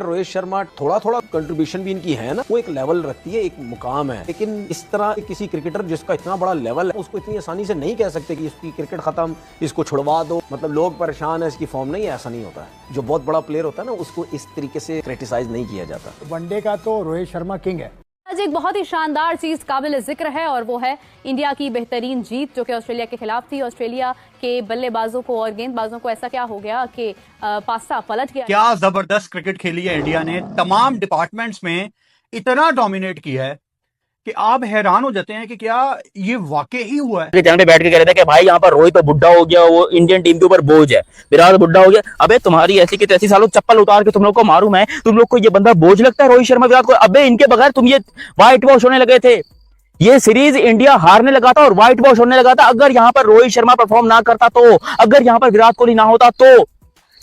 रोहित शर्मा थोड़ा थोड़ा कंट्रीब्यूशन भी इनकी है ना, वो एक लेवल रखती है, एक मुकाम है। लेकिन इस तरह किसी क्रिकेटर जिसका इतना बड़ा लेवल है, उसको इतनी आसानी से नहीं कह सकते कि इसकी क्रिकेट खत्म, इसको छुड़वा दो, मतलब लोग परेशान है, इसकी फॉर्म नहीं, ऐसा नहीं होता है। जो बहुत बड़ा प्लेयर होता है ना, उसको इस तरीके से क्रिटिसाइज नहीं किया जाता। वनडे का तो रोहित शर्मा किंग है। आज एक बहुत ही शानदार चीज काबिल जिक्र है और वो है इंडिया की बेहतरीन जीत जो कि ऑस्ट्रेलिया के खिलाफ थी। ऑस्ट्रेलिया के बल्लेबाजों को और गेंदबाजों को ऐसा क्या हो गया कि पासा पलट गया। क्या जबरदस्त क्रिकेट खेली है इंडिया ने, तमाम डिपार्टमेंट्स में इतना डोमिनेट किया है कि आप हैरान हो जाते हैं कि क्या ये वाकई ही हुआ है। चैनल पे बैठ के कह रहे थे कि भाई यहाँ पर रोहित तो बुढ़ा हो गया, वो इंडियन टीम के ऊपर बोझ है, विराट बुढ़ा हो गया। अबे तुम्हारी ऐसी की तैसी, सालों चप्पल उतार के तुम लोग को मारूं मैं, तुम लोग को ये बंदा बोझ लगता है रोहित शर्मा विराट को? अबे इनके बगैर तुम ये व्हाइट वॉश होने लगे थे, ये सीरीज इंडिया हारने लगा था और व्हाइट वॉश होने लगा था। अगर यहाँ पर रोहित शर्मा परफॉर्म ना करता तो, अगर यहाँ पर विराट कोहली ना होता तो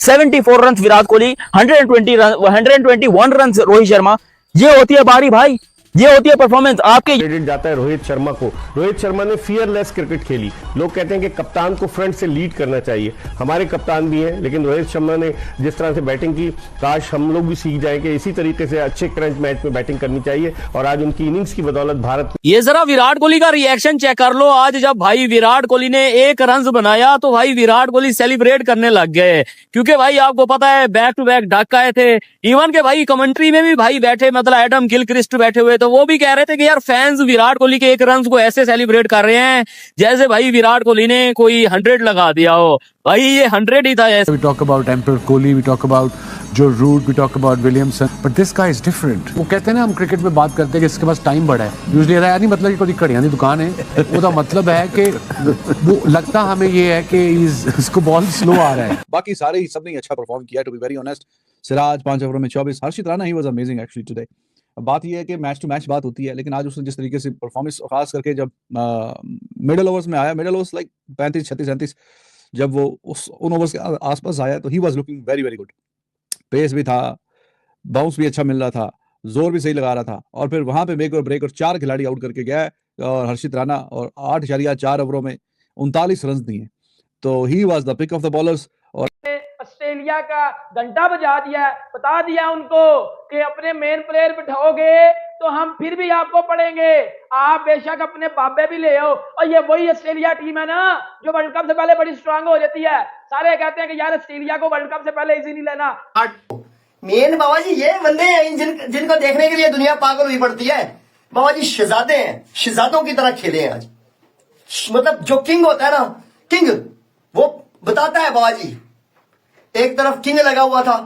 74 रन विराट कोहली, 121 रन रोहित शर्मा, ये होती है बारी भाई, ये होती है परफॉर्मेंस। आपके क्रेडिट जाता है रोहित शर्मा को। रोहित शर्मा ने फियरलेस क्रिकेट खेली। लोग कहते हैं कि कप्तान को फ्रंट से लीड करना चाहिए, हमारे कप्तान भी हैं, लेकिन रोहित शर्मा ने जिस तरह से बैटिंग की, काश हम लोग भी सीख जाएं कि इसी तरीके से अच्छे क्रंच मैच में बैटिंग करनी चाहिए। और आज उनकी इनिंग्स की बदौलत भारत, ये जरा विराट कोहली का रिएक्शन चेक कर लो। आज जब भाई विराट कोहली ने 1 रन बनाया तो भाई विराट कोहली सेलिब्रेट करने लग गए, क्योंकि भाई आपको पता है बैक टू बैक ढक आए थे। इवन के भाई कमेंट्री में भी भाई बैठे, मतलब एडम गिलक्रिस्ट बैठे हुए, तो वो भी कह रहे थे कि यार फैंस विराट कोहली के 1 रन को ऐसे सेलिब्रेट कर रहे हैं जैसे भाई विराट कोहली ने कोई 100 लगा दिया हो। भाई ये 100 ही था। We talk about Emperor Kohli, we talk about Joe Root, we talk about Williamson, but this guy is different. वो कहते हैं ना, हम क्रिकेट में बात करते हैं कि इसके पास टाइम बड़ा है। यूजुअली ऐसा नहीं मतलब कि कोई घड़ियां की दुकान है, उसका मतलब है कि वो लगता हमें ये है कि इसको बॉल स्लो आ रहा है। बाकी सारे ही सबने अच्छा परफॉर्म किया, to be very honest. Siraj 5 over में 24, Harshit Rana he was amazing actually today. बात यह है कि मैच टू मैच बात होती है, लेकिन आज उसने जिस तरीके से परफॉर्मेंस, खास करके जब मिडिल ओवर्स में आया, मिडिल ओवर्स लाइक 35, 36, 37, जब वो उन ओवर्स के आसपास आया तो he was looking very very good. Pace भी था, बाउंस भी अच्छा मिल रहा था, जोर भी सही लगा रहा था, और फिर वहां पे मेक और ब्रेक और 4 खिलाड़ी आउट करके गया और हर्षित राणा, और 8.4 ओवरों में 39 रन दिए, तो he was the pick of the bowlers. और ऑस्ट्रेलिया का घंटा बजा दिया, बता दिया उनको कि अपने मेन प्लेयर बिठाओगे तो हम फिर भी आपको पढ़ेंगे, आप बेशक अपने बाबे भी ले आओ। और ये वही ऑस्ट्रेलिया टीम है ना जो वर्ल्ड कप से पहले बड़ी स्ट्रांग हो जाती है। सारे कहते हैं कि यार ऑस्ट्रेलिया को वर्ल्ड कप से पहले इजी नहीं लेना। मेन बाबा जी ये बंदे हैं जिनको देखने के लिए दुनिया पागल हुई पड़ती है। बाबा जी शहजादे हैं, शहजादों की तरह खेले हैं आज। मतलब जो किंग होता है ना, किंग वो बताता है। बाबा जी एक तरफ किंग लगा हुआ था,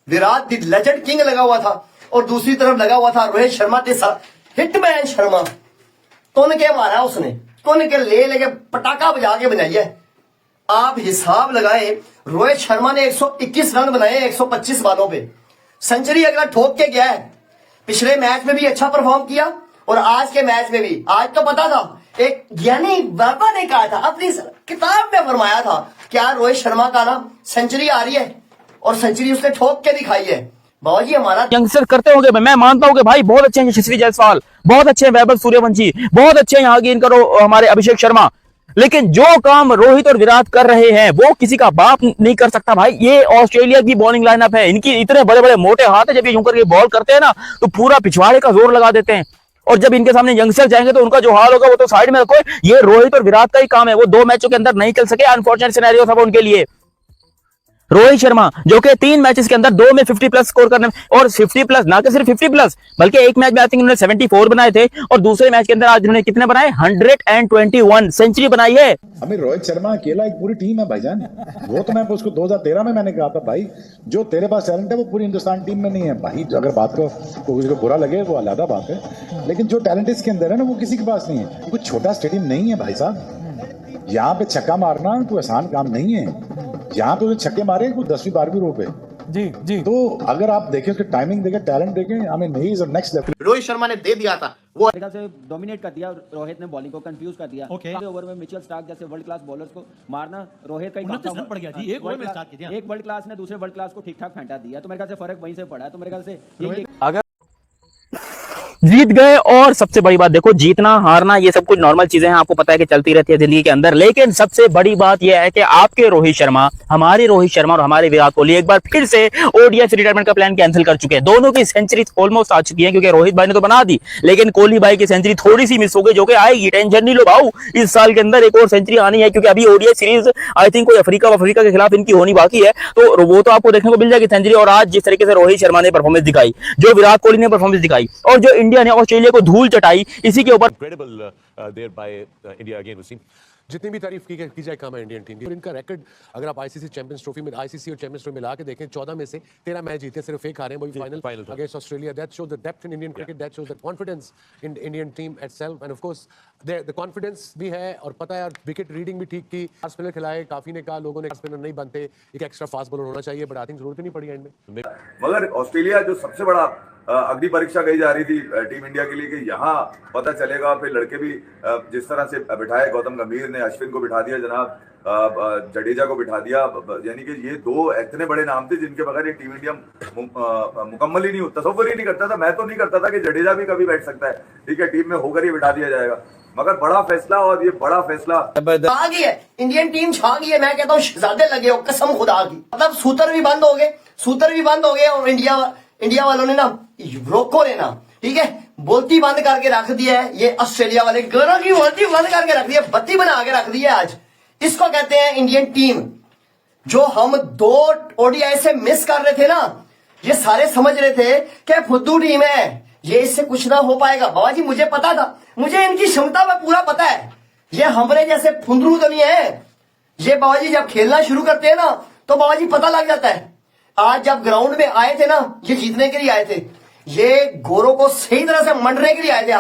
विराट द लेजेंड किंग लगा हुआ था, और दूसरी तरफ लगा हुआ था रोहित शर्मा के साथ हिटमैन शर्मा। कौन के मारा उसने, कौन के लेके पटाखा बजा के बनाई है। आप हिसाब लगाए, रोहित शर्मा ने 121 रन बनाए 125 बॉलों पे, सेंचुरी अगला ठोक के गया है। पिछले मैच में भी अच्छा परफॉर्म किया और आज के मैच में भी। आज तो पता था, एक ज्ञानी बाबा ने कहा था, अपनी किताब में फरमाया था, क्या रोहित शर्मा का ना सेंचुरी आ रही है, और सेंचुरी उसने ठोक के दिखाई है। बाबा जी हमारा यंगस्टर करते होंगे, मैं मानता हूं कि भाई बहुत अच्छे हैं यशस्वी जायसवाल, बहुत अच्छे हैं वैभव सूर्यवंशी, बहुत अच्छे हैं यहाँ की इनका हमारे अभिषेक शर्मा, लेकिन जो काम रोहित और विराट कर रहे हैं वो किसी का बाप नहीं कर सकता भाई। ये ऑस्ट्रेलिया की बॉलिंग लाइनअप है, इनकी इतने बड़े बड़े मोटे हाथ है, जब ये यूं करके बॉल करते हैं ना तो पूरा पिछवाड़े का जोर लगा देते हैं, और जब इनके सामने यंगस्टर जाएंगे तो उनका जो हाल होगा वो तो साइड में रखो। ये रोहित और विराट का ही काम है, वो 2 मैचों के अंदर नहीं खेल सके, अनफॉर्चुनेट सिनेरियो था उनके लिए। रोहित शर्मा जो कि 3 मैचेस के अंदर 2 में 50 प्लस स्कोर करने, और 50 प्लस ना कि सिर्फ 50 प्लस, बल्कि एक मैच में आई थिंक उन्होंने 74 बनाए थे, और दूसरे मैच के अंदर आज उन्होंने कितने बनाए, 121 सेंचुरी बनाई है। हमें रोहित शर्मा अकेला एक पूरी टीम है भाईजान। वो तो मैं उसको 2013 में मैंने कहा था, भाई जो तेरे पास टैलेंट है वो पूरी हिंदुस्तान टीम में नहीं है भाई। अगर बात को किसी को बुरा लगे वो अलग बात है, लेकिन जो टैलेंट इसके अंदर है ना वो किसी के पास नहीं है। कोई छोटा स्टेडियम नहीं है भाई साहब, यहाँ पे छक्का मारना कोई आसान काम नहीं है। यहाँ पे छक्के मारे कोई 10वीं 12वीं रो पे। जी जी, तो अगर आप देखें उसकी टाइमिंग देखें, टैलेंट देखें, I mean he is next level. Rohit Sharma ने दे दिया था, वो से डोमिनेट कर दिया। रोहित ने बॉलिंग को कंफ्यूज कर दिया। ओवर में मिचेल स्टार्क जैसे वर्ल्ड क्लास बॉलर्स को मारना रोहित का ही काम था। पड़ गया जी, एक ओवर में स्टार्ट किया। एक वर्ल्ड क्लास ने दूसरे वर्ल्ड क्लास को ठीक ठाक फेंटा दिया, तो मेरे ख्याल से फर्क वहीं से पड़ा है। तो मेरे ख्याल से अगर जीत गए। और सबसे बड़ी बात देखो, जीतना हारना ये सब कुछ नॉर्मल चीजें हैं, आपको पता है कि चलती रहती है जिंदगी के अंदर। लेकिन सबसे बड़ी बात यह है कि आपके रोहित शर्मा, हमारे रोहित शर्मा और हमारे विराट कोहली एक बार फिर से ओडीआई रिटायरमेंट का प्लान कैंसिल कर चुके हैं। दोनों की सेंचुरी ऑलमोस्ट आ चुकी है, क्योंकि रोहित भाई ने तो बना दी, लेकिन कोहली भाई की सेंचुरी थोड़ी सी मिस हो गई, जो कि आएगी, टेंशन नहीं लो भाऊ, इस साल के अंदर एक और सेंचुरी आनी है, क्योंकि अभी ओडीआई सीरीज आई थिंक कोई अफ्रीका के खिलाफ इनकी होनी बाकी है, तो वो तो आपको देखने को मिल जाएगी सेंचुरी। और आज जिस तरीके से रोहित शर्मा ने परफॉर्मेंस दिखाई, जो विराट कोहली ने परफॉर्मेंस दिखाई, और जो इंडिया ने ऑस्ट्रेलिया को धूल चटाई, इसी के ऊपर there by India again Wasim. जितनी भी तारीफ की जाए कम है इंडियन टीम की। और इनका रिकॉर्ड अगर आप आईसीसी चैंपियंस ट्रॉफी में, आईसीसी और चैंपियंस ट्रॉफी मिला के देखें, 14 में से 13 मैच जीते, सिर्फ एक हारे, वही final against Australia. That shows the depth in Indian cricket, that shows the confidence in Indian team itself, end of course the confidence भी है। और पता है, विकेट रीडिंग भी ठीक की, फास्ट स्पिनर खिलाए, काफी ने कहा लोगों ने स्पिनर नहीं बनते, एक एक्स्ट्रा फास्ट बॉलर होना चाहिए, बट आई थिंक जरूरत नहीं पड़ी एंड में। मगर ऑस्ट्रेलिया जो सबसे बड़ा अग्नि परीक्षा कही जा रही थी टीम इंडिया के लिए कि यहाँ पता चलेगा, फिर लड़के भी जिस तरह से बिठाए, गौतम गंभीर ने अश्विन को बिठा दिया, जनाब जडेजा को बिठा दिया, यानी कि ये दो इतने बड़े नाम थे जिनके बगैर ये टीम इंडिया मुकम्मल ही नहीं होता, तसव्वुर ही नहीं करता था। मैं तो नहीं करता था कि जडेजा भी कभी बैठ सकता है, ठीक है, टीम में होकर ही बिठा दिया जाएगा, मगर बड़ा फैसला, और ये बड़ा फैसला आ गई है, इंडियन टीम छा गई है। मैं कहता हूँ शहजादे लगे हो, कसम खुदा की। मतलब सूत्र भी बंद हो गए, और इंडिया वालों ने ना रोको ने ना, ठीक है, बोलती बंद करके रख दिया है। ये ऑस्ट्रेलिया वाले घरों की बोलती बंद करके रख दी है, बत्ती बना के रख दी है। आज इसको कहते हैं इंडियन टीम। जो हम 2 ओडीआई से मिस कर रहे थे ना, ये सारे समझ रहे थे कि फुद्दू टीम है, ये इससे कुछ ना हो पाएगा। बाबा जी मुझे पता था, मुझे इनकी क्षमता में पूरा पता है। ये हमारे जैसे फुंदरू तो नहीं है। ये बाबा जी जब खेलना शुरू करते हैं ना, तो बाबा जी पता लग जाता है। आज जब ग्राउंड में आए थे ना, ये जीतने के लिए आए थे, ये गोरों को सही तरह से मंडने के लिए आए थे।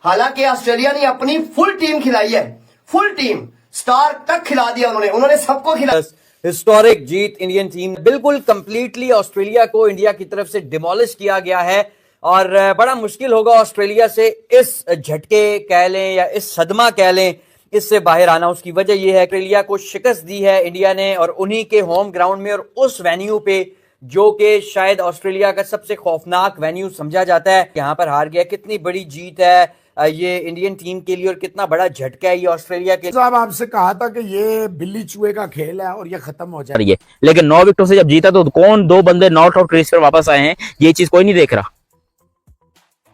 हालांकि ऑस्ट्रेलिया ने अपनी फुल टीम खिलाई है, फुल टीम, स्टार तक खिला दिया उन्होंने सबको खिलाया। हिस्टोरिक जीत इंडियन टीम, बिल्कुल कंप्लीटली ऑस्ट्रेलिया को इंडिया की तरफ से डिमोलिश किया गया है, और बड़ा मुश्किल होगा ऑस्ट्रेलिया से इस झटके कह लें या इस सदमा कह लें, इससे बाहर आना। उसकी वजह यह है, ऑस्ट्रेलिया को शिकस्त दी है इंडिया ने, और उन्हीं के होम ग्राउंड में, और उस वेन्यू पे जो कि शायद ऑस्ट्रेलिया का सबसे खौफनाक वेन्यू समझा जाता है, यहाँ पर हार गया। कितनी बड़ी जीत है ये इंडियन टीम के लिए, और कितना बड़ा झटका है ये ऑस्ट्रेलिया के लिए। साहब आपसे कहा था कि ये बिल्ली चूहे का खेल है और ये खत्म हो जाएगा, लेकिन 9 विकेटों से जब जीता तो कौन 2 बंदे नॉट आउट क्रीज पर वापस आए हैं, ये चीज कोई नहीं देख रहा।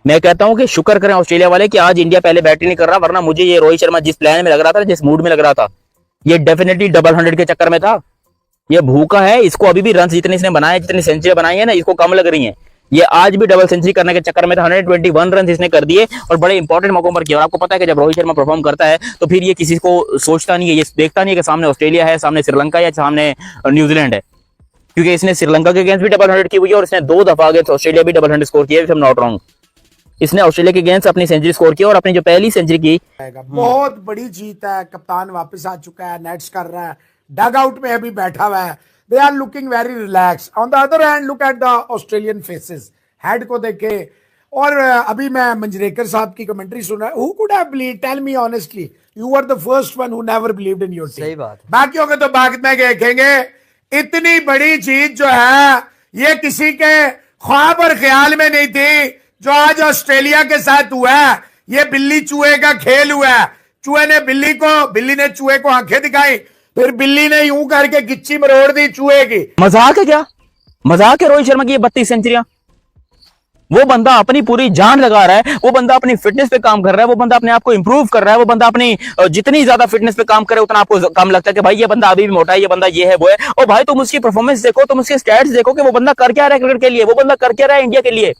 मैं कहता हूं कि शुक्र करें ऑस्ट्रेलिया वाले कि आज इंडिया पहले बैटिंग नहीं कर रहा, वरना मुझे ये रोहित शर्मा जिस प्लान में लग रहा था, जिस मूड में लग रहा था, ये डेफिनेटली डबल 100 के चक्कर में था। ये भूखा है, इसको अभी भी रन जितने इसने बनाए, जितनी सेंचुरी बनाई है ना, इसको कम लग रही है। ये आज भी डबल सेंचुरी करने के चक्कर में था। 121 रन इसने कर दिए, और बड़े इंपॉर्टेंट मौकों पर किया। और आपको पता है कि जब रोहित शर्मा परफॉर्म करता है तो फिर ये किसी को सोचता नहीं है, ये देखता नहीं है कि सामने ऑस्ट्रेलिया है, सामने श्रीलंका या सामने न्यूजीलैंड है, क्योंकि इसने श्रीलंका के अगेंस्ट भी डबल 100 की हुई है, और इसने 2 दफा अगेंस्ट ऑस्ट्रेलिया भी डबल 100 स्कोर किया, if I am not wrong. इसने ऑस्ट्रेलिया के अगेंस्ट अपनी सेंचुरी स्कोर की, और अपनी जो पहली सेंचुरी की, बहुत बड़ी जीत है। कप्तान वापस आ चुका है, नेट्स कर रहा है, डग आउट में अभी बैठा हुआ है। They are looking very relax. On the other hand look at the Australian faces, Head को देखे। और अभी मैं मंजरेकर साहब की कमेंट्री सुन रहा, who could have believed, tell me honestly, you were the first one who never believed in your team. सही बात। बाकियों के तो बाद में देखेंगे। इतनी बड़ी जीत जो है, ये किसी के ख्वाब और ख्याल में नहीं थी, जो आज ऑस्ट्रेलिया के साथ हुआ है। ये बिल्ली चूहे का खेल हुआ है। चूहे ने बिल्ली ने चूहे को आंखें दिखाई, फिर बिल्ली ने यूं करके गिच्ची मरोड़ दी चूहे की। मजाक है क्या? मजाक है रोहित शर्मा की 32 सेंचुरियां? वो बंदा अपनी पूरी जान लगा रहा है, वो बंदा अपनी फिटनेस पे काम कर रहा है, वो बंदा अपने आप को इंप्रूव कर रहा है, वो बंदा अपनी जितनी ज्यादा फिटनेस पे काम करे उतना आपको कम लगता है कि भाई ये बंदा अभी भी मोटा है, ये बंदा ये है वो है। और भाई तुम उसकी परफॉर्मेंस देखो, तुम उसके स्टैट्स देखो कि वो बंदा कर क्या रहा है क्रिकेट के लिए, वो बंदा कर क्या रहा है इंडिया के लिए।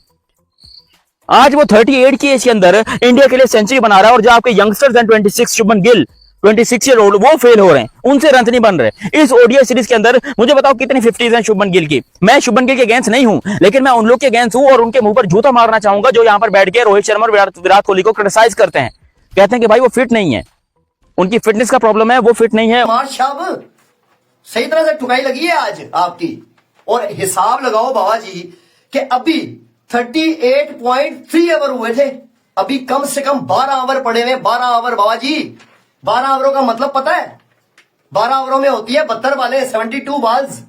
आज वो 38 की एज के अंदर इंडिया के लिए सेंचुरी बना रहा है, और जो आपके यंगस्टर्स हैं 26 शुभमन गिल 26 ईयर ओल्ड, वो फेल हो रहे हैं, उनसे रन नहीं बन रहे। इस ओडीआई सीरीज के अंदर मुझे बताओ कितनी 50s हैं शुभमन गिल की। मैं शुभमन गिल के अगेंस्ट नहीं हूं, लेकिन मैं उन लोग के अगेंस्ट हूं, और उनके मुंह पर जूता मारना चाहूंगा जो यहां पर बैठ के रोहित शर्मा और विराट कोहली को क्रिटिसाइज करते हैं, कहते हैं कि भाई वो फिट नहीं है, उनकी फिटनेस का प्रॉब्लम है, वो फिट नहीं है। सही तरह से ठुकाई लगी है आज आपकी। और हिसाब लगाओ बाबा जी कि अभी 38.3 ओवर हुए थे, अभी कम से कम 12 ओवर पड़े हुए। 12 ओवर बाबा जी, 12 ओवरों का मतलब पता है? 12 ओवरों में होती है 72 बालें, 72 बॉल्स।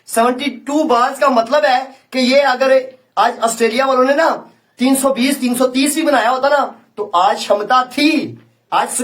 72 बॉल्स का मतलब है कि ये अगर आज ऑस्ट्रेलिया वालों ने ना 320 330 भी बनाया होता ना तो आज क्षमता थी। आज